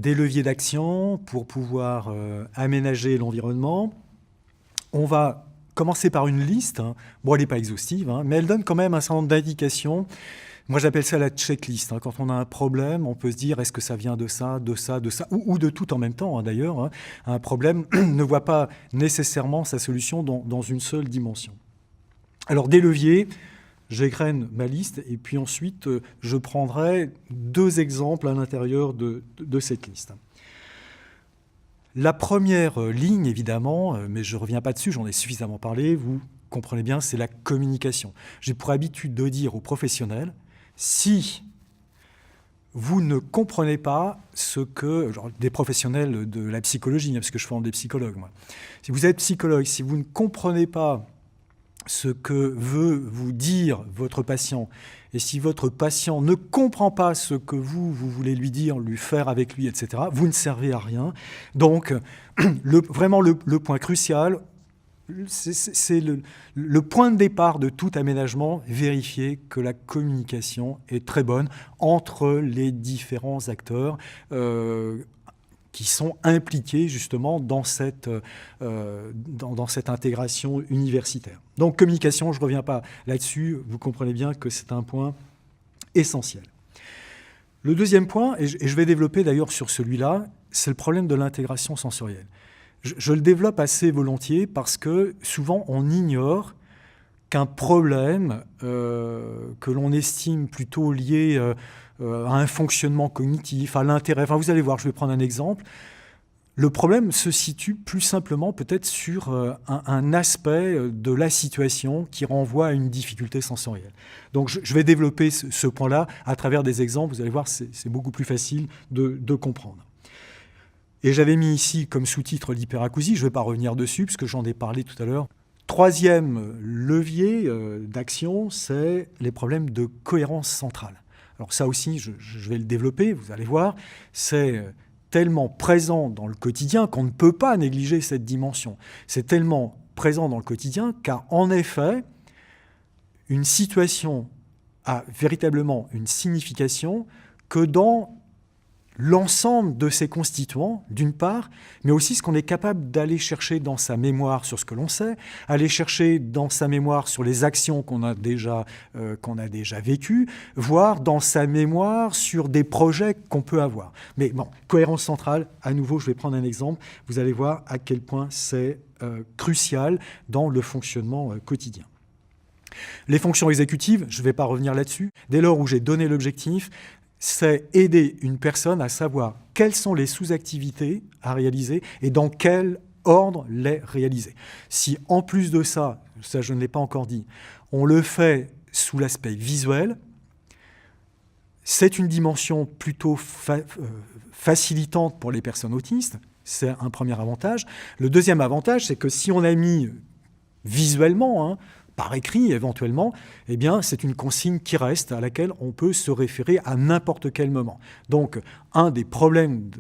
des leviers d'action pour pouvoir aménager l'environnement. On va commencer par une liste. Bon, elle n'est pas exhaustive, mais elle donne quand même un certain nombre d'indications. Moi, j'appelle ça la checklist. Quand on a un problème, on peut se dire est-ce que ça vient de ça, ou de tout en même temps, d'ailleurs. Un problème ne voit pas nécessairement sa solution dans une seule dimension. Alors, des leviers, j'égrène ma liste, et puis ensuite, je prendrai 2 exemples à l'intérieur de cette liste. La première ligne, évidemment, mais je ne reviens pas dessus, j'en ai suffisamment parlé, vous comprenez bien, c'est la communication. J'ai pour habitude de dire aux professionnels, si vous ne comprenez pas ce que... Genre, des professionnels de la psychologie, parce que je forme des psychologues, moi. Si vous êtes psychologue, si vous ne comprenez pas ce que veut vous dire votre patient, et si votre patient ne comprend pas ce que vous voulez lui dire, lui faire avec lui, etc., vous ne servez à rien. Donc, vraiment le point crucial, c'est le point de départ de tout aménagement, vérifier que la communication est très bonne entre les différents acteurs qui sont impliqués justement dans cette intégration universitaire. Donc communication, je ne reviens pas là-dessus, vous comprenez bien que c'est un point essentiel. Le deuxième point, et je vais développer d'ailleurs sur celui-là, c'est le problème de l'intégration sensorielle. Je le développe assez volontiers parce que souvent on ignore qu'un problème que l'on estime plutôt lié à un fonctionnement cognitif, à l'intérêt, enfin vous allez voir, je vais prendre un exemple. Le problème se situe plus simplement peut-être sur un aspect de la situation qui renvoie à une difficulté sensorielle. Donc je vais développer ce point-là à travers des exemples, vous allez voir, c'est beaucoup plus facile de comprendre. Et j'avais mis ici comme sous-titre l'hyperacousie, je ne vais pas revenir dessus puisque j'en ai parlé tout à l'heure. Troisième levier d'action, c'est les problèmes de cohérence centrale. Alors ça aussi, je vais le développer, vous allez voir, c'est tellement présent dans le quotidien qu'on ne peut pas négliger cette dimension. C'est tellement présent dans le quotidien car en effet, une situation a véritablement une signification que dans l'ensemble de ses constituants, d'une part, mais aussi ce qu'on est capable d'aller chercher dans sa mémoire sur ce que l'on sait, aller chercher dans sa mémoire sur les actions qu'on a déjà vécues, voire dans sa mémoire sur des projets qu'on peut avoir. Mais bon, cohérence centrale, à nouveau, je vais prendre un exemple, vous allez voir à quel point c'est crucial dans le fonctionnement quotidien. Les fonctions exécutives, je ne vais pas revenir là-dessus, dès lors où j'ai donné l'objectif, c'est aider une personne à savoir quelles sont les sous-activités à réaliser et dans quel ordre les réaliser. Si en plus de ça je ne l'ai pas encore dit, on le fait sous l'aspect visuel, c'est une dimension plutôt facilitante pour les personnes autistes, c'est un premier avantage. Le deuxième avantage, c'est que si on a mis visuellement, par écrit éventuellement, eh bien, c'est une consigne qui reste, à laquelle on peut se référer à n'importe quel moment. Donc, un des problèmes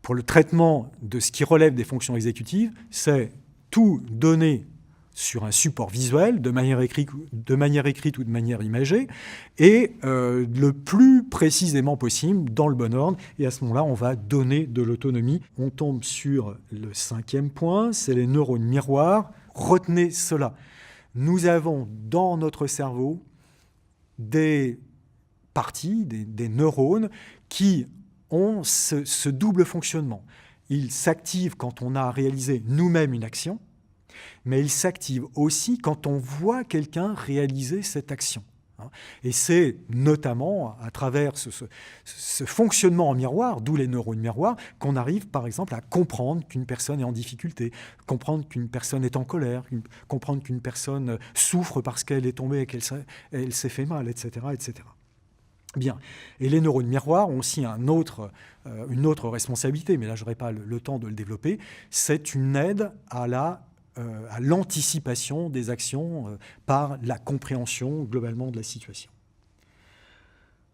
pour le traitement de ce qui relève des fonctions exécutives, c'est tout donner sur un support visuel, de manière écrite ou de manière imagée, et le plus précisément possible, dans le bon ordre, et à ce moment-là, on va donner de l'autonomie. On tombe sur le 5e point, c'est les neurones miroirs. Retenez cela. Nous avons dans notre cerveau des parties, des neurones qui ont ce double fonctionnement. Ils s'activent quand on a réalisé nous-mêmes une action, mais ils s'activent aussi quand on voit quelqu'un réaliser cette action. Et c'est notamment à travers ce fonctionnement en miroir, d'où les neurones miroirs, qu'on arrive par exemple à comprendre qu'une personne est en difficulté, comprendre qu'une personne est en colère, comprendre qu'une personne souffre parce qu'elle est tombée et qu'elle s'est fait mal, etc., etc. Bien. Et les neurones miroirs ont aussi une autre responsabilité, mais là je n'aurai pas le temps de le développer, c'est une aide à l'anticipation des actions par la compréhension globalement de la situation.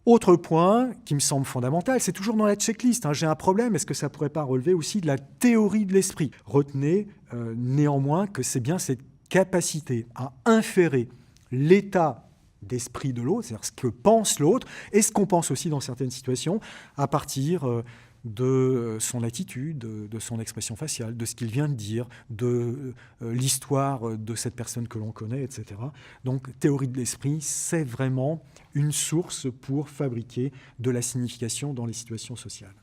Autre point qui me semble fondamental, c'est toujours dans la checklist. J'ai un problème, est-ce que ça ne pourrait pas relever aussi de la théorie de l'esprit? Retenez néanmoins que c'est bien cette capacité à inférer l'état d'esprit de l'autre, c'est-à-dire ce que pense l'autre, et ce qu'on pense aussi dans certaines situations, à partir de son attitude, de son expression faciale, de ce qu'il vient de dire, de l'histoire de cette personne que l'on connaît, etc. Donc, théorie de l'esprit, c'est vraiment une source pour fabriquer de la signification dans les situations sociales.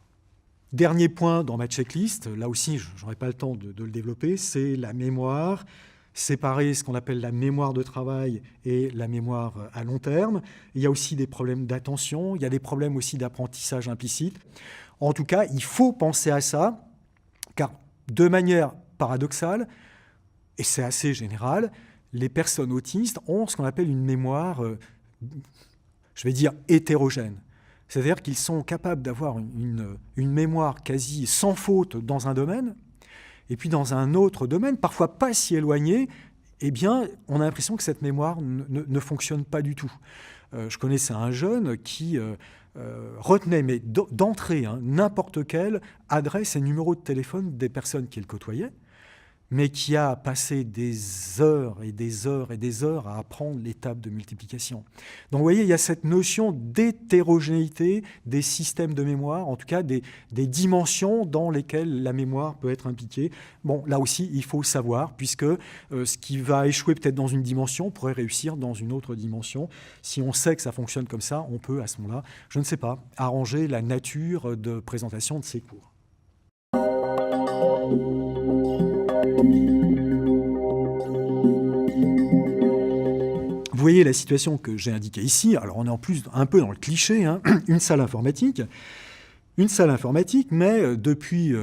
Dernier point dans ma checklist, là aussi, je n'aurai pas le temps de le développer, c'est la mémoire, séparer ce qu'on appelle la mémoire de travail et la mémoire à long terme. Il y a aussi des problèmes d'attention, il y a des problèmes aussi d'apprentissage implicite. En tout cas, il faut penser à ça, car de manière paradoxale, et c'est assez général, les personnes autistes ont ce qu'on appelle une mémoire, je vais dire, hétérogène. C'est-à-dire qu'ils sont capables d'avoir une mémoire quasi sans faute dans un domaine, et puis dans un autre domaine, parfois pas si éloigné, eh bien, on a l'impression que cette mémoire ne fonctionne pas du tout. Je connaissais un jeune qui retenait, mais d'entrée, n'importe quelle adresse et numéro de téléphone des personnes qu'il côtoyait, mais qui a passé des heures et des heures et des heures à apprendre les tables de multiplication. Donc vous voyez, il y a cette notion d'hétérogénéité des systèmes de mémoire, en tout cas des dimensions dans lesquelles la mémoire peut être impliquée. Bon, là aussi, il faut savoir, puisque ce qui va échouer peut-être dans une dimension pourrait réussir dans une autre dimension. Si on sait que ça fonctionne comme ça, on peut, à ce moment-là, je ne sais pas, arranger la nature de présentation de ces cours. Vous voyez la situation que j'ai indiquée ici. Alors on est en plus un peu dans le cliché, une salle informatique, mais depuis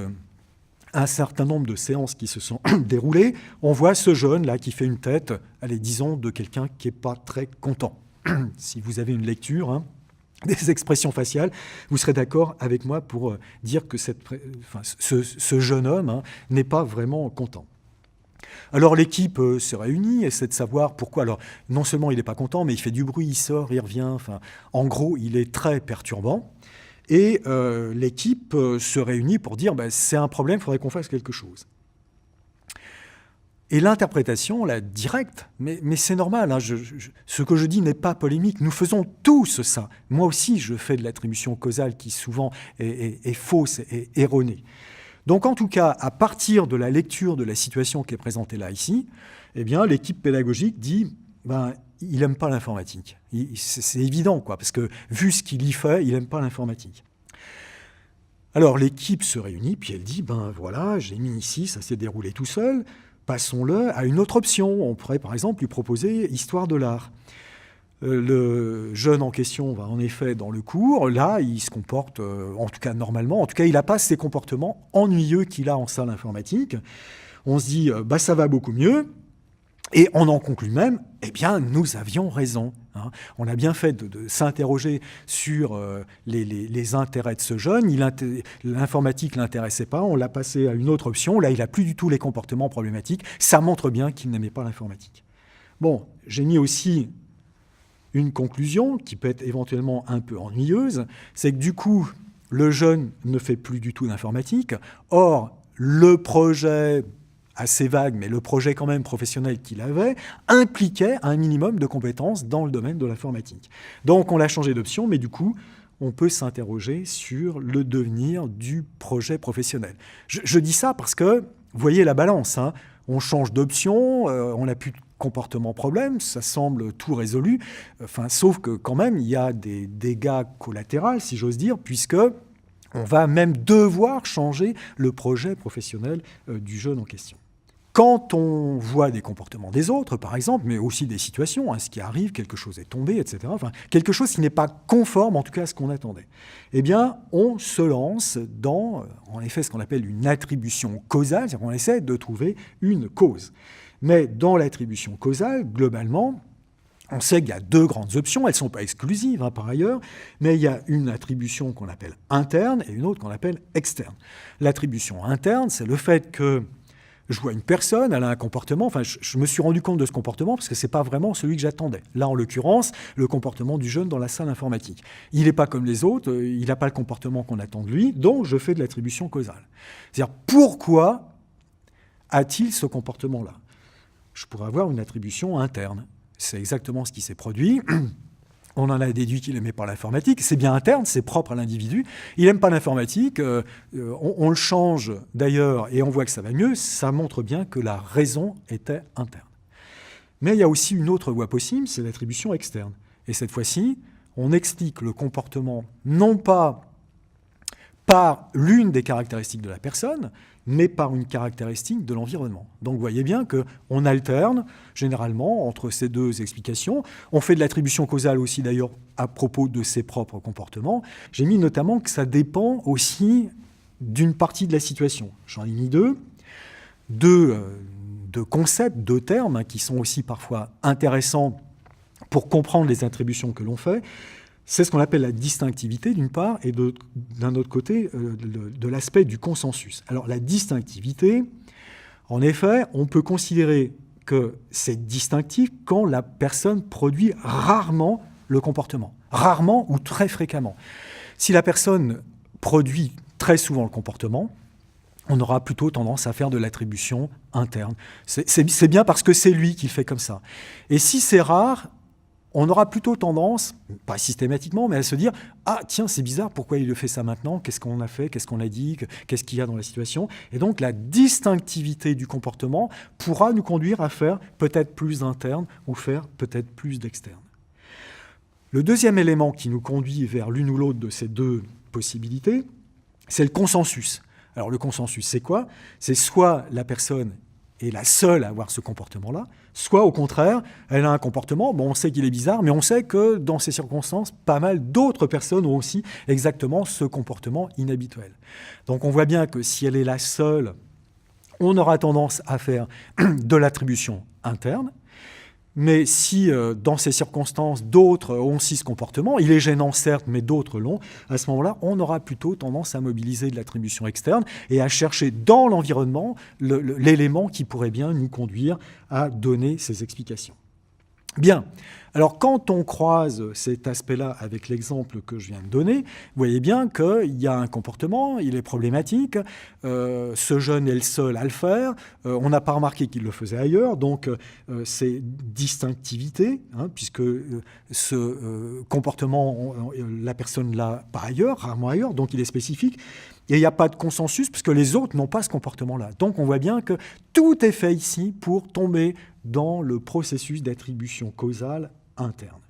un certain nombre de séances qui se sont déroulées, on voit ce jeune-là qui fait une tête, allez, disons, de quelqu'un qui n'est pas très content. Si vous avez une lecture des expressions faciales, vous serez d'accord avec moi pour dire que ce jeune homme n'est pas vraiment content. Alors l'équipe se réunit, essaie de savoir pourquoi. Alors non seulement il n'est pas content, mais il fait du bruit, il sort, il revient. Enfin, en gros, il est très perturbant. Et l'équipe se réunit pour dire c'est un problème, il faudrait qu'on fasse quelque chose. Et l'interprétation, la directe, mais c'est normal, ce que je dis n'est pas polémique, nous faisons tous ça. Moi aussi, je fais de l'attribution causale qui souvent est fausse et erronée. Donc en tout cas, à partir de la lecture de la situation qui est présentée là, ici, eh bien, l'équipe pédagogique dit il n'aime pas l'informatique. C'est évident, parce que vu ce qu'il y fait, il n'aime pas l'informatique. Alors l'équipe se réunit, puis elle dit voilà, j'ai mis ici, ça s'est déroulé tout seul, passons-le à une autre option. On pourrait par exemple lui proposer Histoire de l'art. Le jeune en question va en effet dans le cours, là il se comporte en tout cas normalement, en tout cas il n'a pas ces comportements ennuyeux qu'il a en salle informatique. On se dit ça va beaucoup mieux, et on en conclut même, nous avions raison. On a bien fait de s'interroger sur les intérêts de ce jeune. L'informatique ne l'intéressait pas, on l'a passé à une autre option. Là, il n'a plus du tout les comportements problématiques. Ça montre bien qu'il n'aimait pas l'informatique. Bon, j'ai mis aussi une conclusion qui peut être éventuellement un peu ennuyeuse, c'est que du coup, le jeune ne fait plus du tout d'informatique. Or, le projet assez vague, mais le projet quand même professionnel qu'il avait, impliquait un minimum de compétences dans le domaine de l'informatique. Donc on l'a changé d'option, mais du coup, on peut s'interroger sur le devenir du projet professionnel. Je dis ça parce que, vous voyez la balance, on change d'option, on n'a plus de comportement problème, ça semble tout résolu, sauf que quand même, il y a des dégâts collatéraux, si j'ose dire, puisque on va même devoir changer le projet professionnel du jeune en question. Quand on voit des comportements des autres, par exemple, mais aussi des situations, ce qui arrive, quelque chose est tombé, etc., quelque chose qui n'est pas conforme, en tout cas, à ce qu'on attendait, on se lance dans, en effet, ce qu'on appelle une attribution causale, c'est-à-dire qu'on essaie de trouver une cause. Mais dans l'attribution causale, globalement, on sait qu'il y a deux grandes options, elles ne sont pas exclusives par ailleurs, mais il y a une attribution qu'on appelle interne et une autre qu'on appelle externe. L'attribution interne, c'est le fait que je vois une personne, elle a un comportement, je me suis rendu compte de ce comportement parce que ce n'est pas vraiment celui que j'attendais. Là, en l'occurrence, le comportement du jeune dans la salle informatique. Il n'est pas comme les autres, il n'a pas le comportement qu'on attend de lui, donc je fais de l'attribution causale. C'est-à-dire, pourquoi a-t-il ce comportement-là ? Je pourrais avoir une attribution interne. c'est exactement ce qui s'est produit. On en a déduit qu'il n'aimait pas l'informatique. C'est bien interne, c'est propre à l'individu. Il n'aime pas l'informatique. On le change d'ailleurs et on voit que ça va mieux. Ça montre bien que la raison était interne. Mais il y a aussi une autre voie possible, c'est l'attribution externe. Et cette fois-ci, on explique le comportement non pas par l'une des caractéristiques de la personne, mais par une caractéristique de l'environnement. Donc vous voyez bien qu'on alterne généralement entre ces deux explications. On fait de l'attribution causale aussi d'ailleurs à propos de ses propres comportements. J'ai mis notamment que ça dépend aussi d'une partie de la situation. J'en ai mis deux concepts, deux termes qui sont aussi parfois intéressants pour comprendre les attributions que l'on fait. C'est ce qu'on appelle la distinctivité, d'une part, et d'un autre côté, de l'aspect du consensus. Alors, la distinctivité, en effet, on peut considérer que c'est distinctif quand la personne produit rarement le comportement, rarement ou très fréquemment. Si la personne produit très souvent le comportement, on aura plutôt tendance à faire de l'attribution interne. C'est bien parce que c'est lui qui le fait comme ça. Et si c'est rare, on aura plutôt tendance, pas systématiquement, mais à se dire « Ah, tiens, c'est bizarre, pourquoi il le fait ça maintenant? Qu'est-ce qu'on a fait? Qu'est-ce qu'on a dit? Qu'est-ce qu'il y a dans la situation ?» Et donc, la distinctivité du comportement pourra nous conduire à faire peut-être plus d'interne ou faire peut-être plus d'externe. Le deuxième élément qui nous conduit vers l'une ou l'autre de ces deux possibilités, c'est le consensus. Alors, le consensus, c'est quoi? C'est soit la personne est la seule à avoir ce comportement-là, soit au contraire, elle a un comportement, bon, on sait qu'il est bizarre, mais on sait que dans ces circonstances, pas mal d'autres personnes ont aussi exactement ce comportement inhabituel. Donc on voit bien que si elle est la seule, on aura tendance à faire de l'attribution interne, mais si dans ces circonstances, d'autres ont aussi ce comportement, il est gênant certes, mais d'autres l'ont, à ce moment-là, on aura plutôt tendance à mobiliser de l'attribution externe et à chercher dans l'environnement l'élément qui pourrait bien nous conduire à donner ces explications. Bien, alors quand on croise cet aspect-là avec l'exemple que je viens de donner, vous voyez bien qu'il y a un comportement, il est problématique, ce jeune est le seul à le faire, on n'a pas remarqué qu'il le faisait ailleurs, donc c'est distinctivité, hein, puisque ce comportement, la personne l'a pas ailleurs, rarement ailleurs, donc il est spécifique. Et il n'y a pas de consensus puisque les autres n'ont pas ce comportement-là. Donc on voit bien que tout est fait ici pour tomber dans le processus d'attribution causale interne.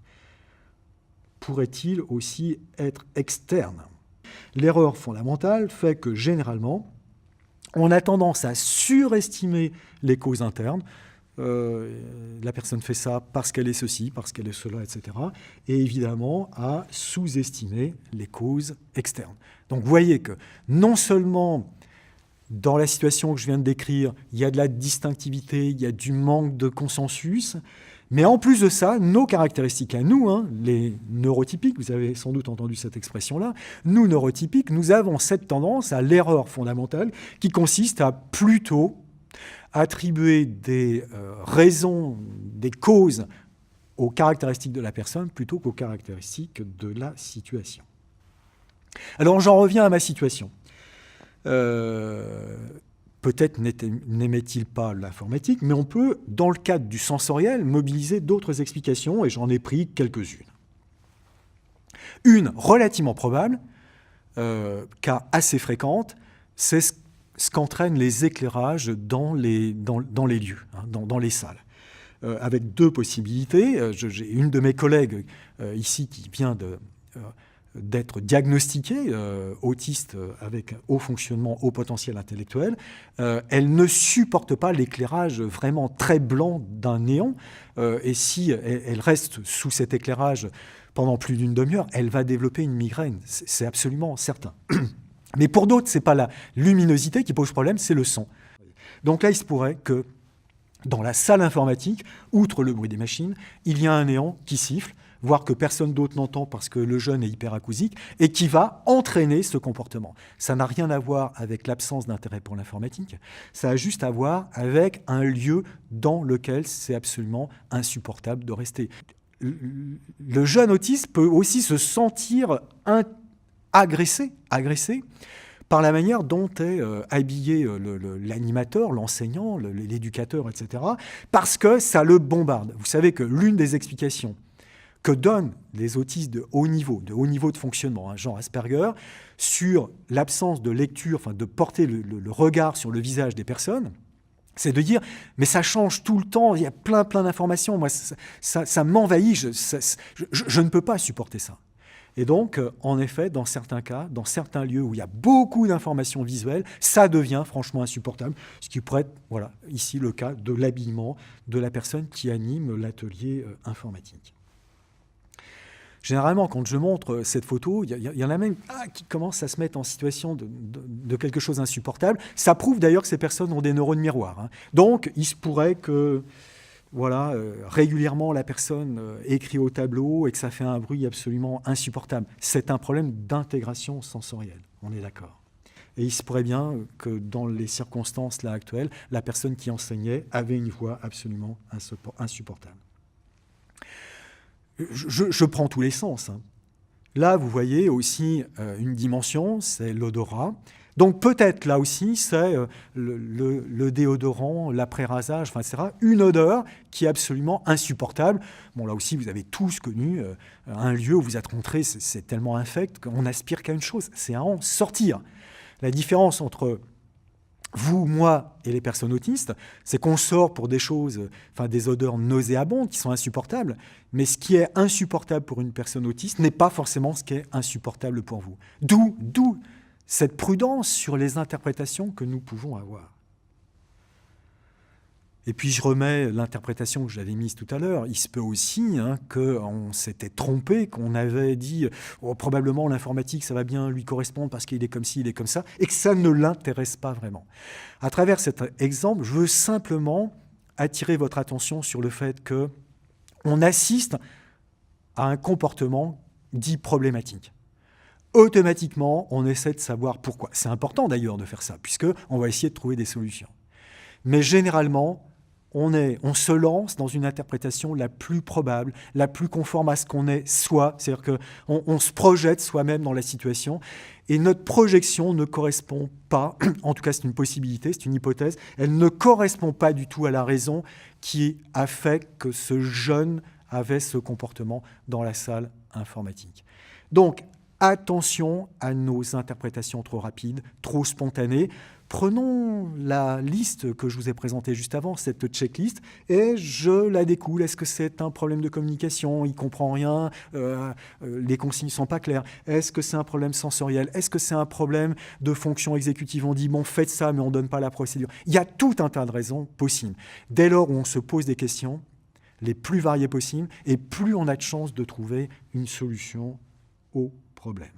Pourrait-il aussi être externe? L'erreur fondamentale fait que généralement, on a tendance à surestimer les causes internes. La personne fait ça parce qu'elle est ceci, parce qu'elle est cela, etc. Et évidemment à sous-estimer les causes externes. Donc vous voyez que non seulement dans la situation que je viens de décrire, il y a de la distinctivité, il y a du manque de consensus, mais en plus de ça, nos caractéristiques à nous, hein, les neurotypiques, vous avez sans doute entendu cette expression-là, nous neurotypiques, nous avons cette tendance à l'erreur fondamentale qui consiste à plutôt attribuer des raisons, des causes aux caractéristiques de la personne plutôt qu'aux caractéristiques de la situation. Alors j'en reviens à ma situation. Peut-être n'aimait-il pas l'informatique, mais on peut, dans le cadre du sensoriel, mobiliser d'autres explications, et j'en ai pris quelques-unes. Une relativement probable, car assez fréquente, c'est ce qu'entraînent les éclairages dans les lieux, hein, dans les salles. Avec deux possibilités. J'ai une de mes collègues ici qui vient d'être diagnostiquée, autiste avec haut fonctionnement, haut potentiel intellectuel. Elle ne supporte pas l'éclairage vraiment très blanc d'un néon. Et si elle reste sous cet éclairage pendant plus d'une demi-heure, elle va développer une migraine. C'est absolument certain. Mais pour d'autres, ce n'est pas la luminosité qui pose problème, c'est le son. Donc là, il se pourrait que dans la salle informatique, outre le bruit des machines, il y a un néon qui siffle, voire que personne d'autre n'entend parce que le jeune est hyperacousique, et qui va entraîner ce comportement. Ça n'a rien à voir avec l'absence d'intérêt pour l'informatique, ça a juste à voir avec un lieu dans lequel c'est absolument insupportable de rester. Le jeune autiste peut aussi se sentir agressé par la manière dont est habillé l'animateur, l'enseignant, l'éducateur, etc., parce que ça le bombarde. Vous savez que l'une des explications que donnent les autistes de haut niveau de fonctionnement, genre Asperger, sur l'absence de lecture, enfin de porter le regard sur le visage des personnes, c'est de dire, mais ça change tout le temps, il y a plein d'informations, moi ça m'envahit, je ne peux pas supporter ça. Et donc, en effet, dans certains cas, dans certains lieux où il y a beaucoup d'informations visuelles, ça devient franchement insupportable, ce qui pourrait être, voilà, ici le cas de l'habillement de la personne qui anime l'atelier informatique. Généralement, quand je montre cette photo, il y en a même qui commencent à se mettre en situation de quelque chose d'insupportable. Ça prouve d'ailleurs que ces personnes ont des neurones miroirs, hein. Donc, il se pourrait que, voilà, régulièrement la personne écrit au tableau et que ça fait un bruit absolument insupportable. C'est un problème d'intégration sensorielle, on est d'accord. Et il se pourrait bien que dans les circonstances là actuelles, la personne qui enseignait avait une voix absolument insupportable. Je prends tous les sens, hein. Là, vous voyez aussi une dimension, c'est l'odorat. Donc peut-être là aussi, c'est le déodorant, l'après-rasage, enfin, etc. Une odeur qui est absolument insupportable. Bon, là aussi, vous avez tous connu un lieu où vous êtes rentré, c'est tellement infect qu'on n'aspire qu'à une chose, c'est à en sortir. La différence entre vous, moi et les personnes autistes, c'est qu'on sort pour des choses, enfin des odeurs nauséabondes qui sont insupportables, mais ce qui est insupportable pour une personne autiste n'est pas forcément ce qui est insupportable pour vous. D'où cette prudence sur les interprétations que nous pouvons avoir. Et puis je remets l'interprétation que j'avais mise tout à l'heure. Il se peut aussi qu'on s'était trompé, qu'on avait dit probablement l'informatique ça va bien lui correspondre parce qu'il est comme ci, il est comme ça, et que ça ne l'intéresse pas vraiment. À travers cet exemple, je veux simplement attirer votre attention sur le fait qu'on assiste à un comportement dit problématique. Automatiquement, on essaie de savoir pourquoi. C'est important d'ailleurs de faire ça, puisqu'on va essayer de trouver des solutions. Mais généralement, on se lance dans une interprétation la plus probable, la plus conforme à ce qu'on est soi, c'est-à-dire qu'on se projette soi-même dans la situation, et notre projection ne correspond pas, en tout cas c'est une possibilité, c'est une hypothèse, elle ne correspond pas du tout à la raison qui a fait que ce jeune avait ce comportement dans la salle informatique. Donc, attention à nos interprétations trop rapides, trop spontanées. Prenons la liste que je vous ai présentée juste avant, cette checklist, et je la découle. Est-ce que c'est un problème de communication? Il ne comprend rien, les consignes ne sont pas claires. Est-ce que c'est un problème sensoriel? Est-ce que c'est un problème de fonction exécutive? On dit, bon, faites ça, mais on ne donne pas la procédure. Il y a tout un tas de raisons possibles. Dès lors où on se pose des questions, les plus variées possibles, et plus on a de chances de trouver une solution au problème.